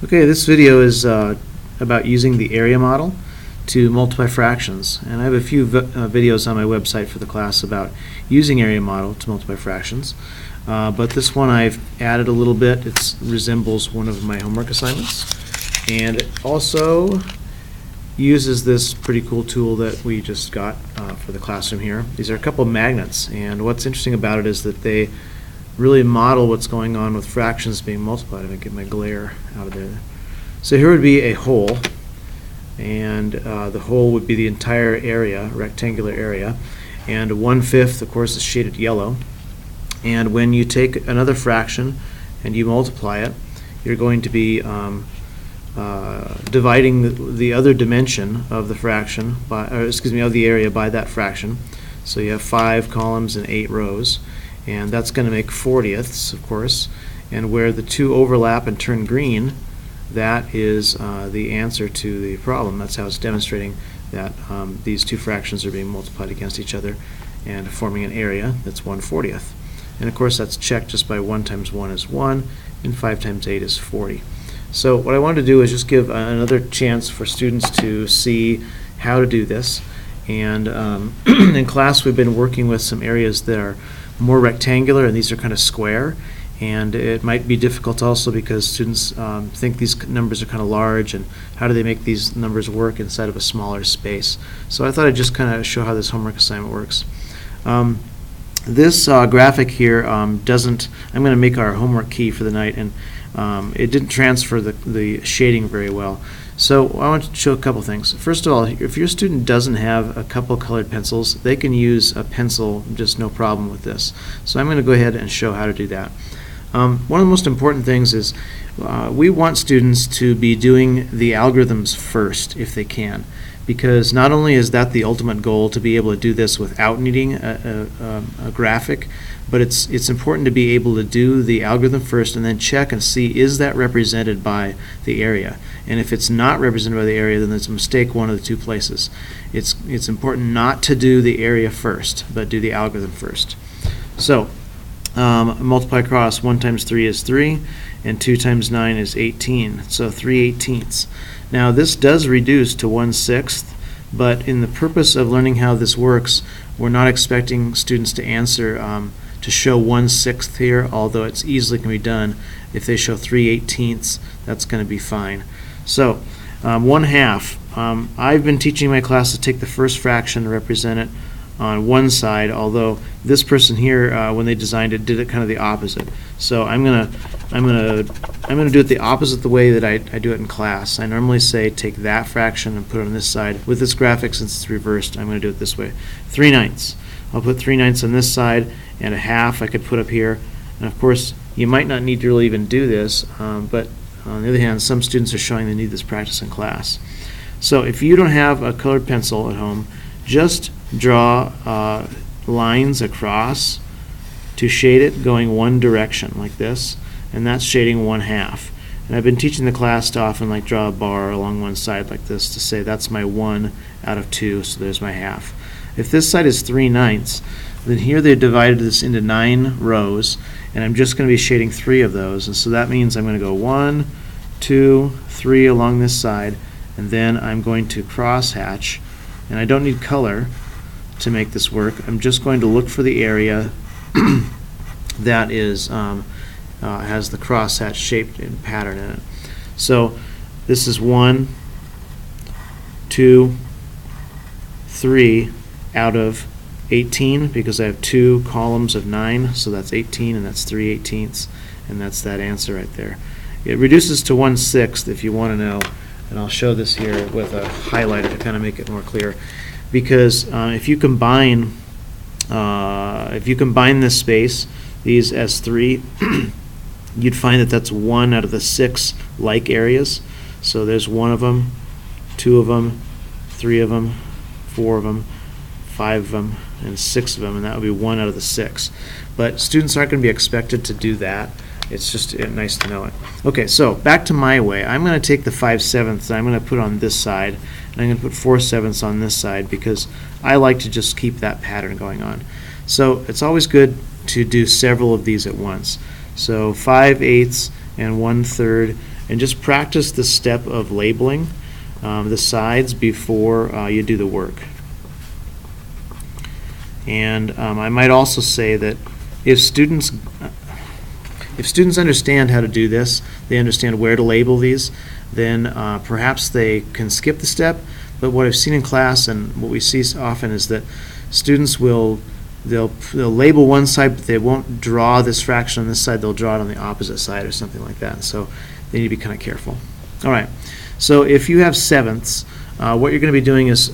Okay, this video is about using the area model to multiply fractions. And I have a few videos on my website for the class about using area model to multiply fractions. But this one I've added a little bit. It resembles one of my homework assignments. And it also uses this pretty cool tool that we just got for the classroom here. These are a couple of magnets. And what's interesting about it is that they really model what's going on with fractions being multiplied. I'm going to get my glare out of there. So here would be a hole, and the hole would be the entire area, rectangular area, and 1/5, of course, is shaded yellow. And when you take another fraction and you multiply it, you're going to be dividing the other dimension of the fraction by, of the area by that fraction. So you have 5 columns and 8 rows. And that's going to make 40ths, of course. And where the two overlap and turn green, that is the answer to the problem. That's how it's demonstrating that these two fractions are being multiplied against each other and forming an area that's 1/40th. And of course that's checked just by 1 times 1 is 1, and 5 times 8 is 40. So what I wanted to do is just give another chance for students to see how to do this. And in class we've been working with some areas that are more rectangular, and these are kind of square, and it might be difficult also because students think these numbers are kind of large, and how do they make these numbers work inside of a smaller space. So I thought I'd just kind of show how this homework assignment works. This graphic here doesn't, I'm going to make our homework key for the night, and it didn't transfer the shading very well. So I want to show a couple things. First of all, if your student doesn't have a couple colored pencils, they can use a pencil, just no problem with this. So I'm going to go ahead and show how to do that. One of the most important things is we want students to be doing the algorithms first if they can, because not only is that the ultimate goal to be able to do this without needing a graphic, but it's important to be able to do the algorithm first and then check and see, is that represented by the area? And if it's not represented by the area, then there's a mistake one of the two places. It's important not to do the area first, but do the algorithm first. So multiply across, 1 times 3 is 3, and 2 times 9 is 18, so 3/18. Now this does reduce to 1/6, but in the purpose of learning how this works, we're not expecting students to answer to show 1/6 here, although it's easily can be done. If they show 3/18, that's going to be fine. So 1/2, I've been teaching my class to take the first fraction and represent it on one side, although this person here, when they designed it, did it kind of the opposite. So I'm gonna do it the opposite the way that I do it in class. I normally say take that fraction and put it on this side. With this graphic, since it's reversed, I'm going to do it this way. 3/9. I'll put 3/9 on this side, and 1/2 I could put up here. And of course, you might not need to really even do this, but on the other hand, some students are showing they need this practice in class. So if you don't have a colored pencil at home, just draw lines across to shade it going one direction like this, and that's shading 1/2. And I've been teaching the class to often like draw a bar along one side like this to say that's my 1 out of 2, so there's my 1/2. If this side is 3/9, then here they've divided this into 9 rows, and I'm just going to be shading 3 of those, and so that means I'm going to go 1, 2, 3 along this side, and then I'm going to cross hatch, and I don't need color to make this work. I'm just going to look for the area that is has the crosshatch shaped in pattern in it. So this is 1, 2, 3 out of 18 because I have 2 columns of 9, so that's 18, and that's 3/18, and that's that answer right there. It reduces to 1/6 if you want to know, and I'll show this here with a highlighter to kind of make it more clear. Because if you combine this space, these as 3, you'd find that that's 1 out of the 6 like areas. So there's 1 of them, 2 of them, 3 of them, 4 of them, 5 of them, and 6 of them, and that would be 1 out of the 6. But students aren't going to be expected to do that. It's just nice to know it. Okay, so back to my way. I'm going to take the 5/7 I'm going to put on this side, and I'm going to put 4/7 on this side because I like to just keep that pattern going on. So it's always good to do several of these at once. So 5/8 and 1/3 and just practice the step of labeling the sides before you do the work. And I might also say that if students understand how to do this, they understand where to label these, then perhaps they can skip the step. But what I've seen in class and what we see often is that students they'll label one side, but they won't draw this fraction on this side. They'll draw it on the opposite side or something like that. So they need to be kind of careful. All right. So if you have sevenths, what you're going to be doing is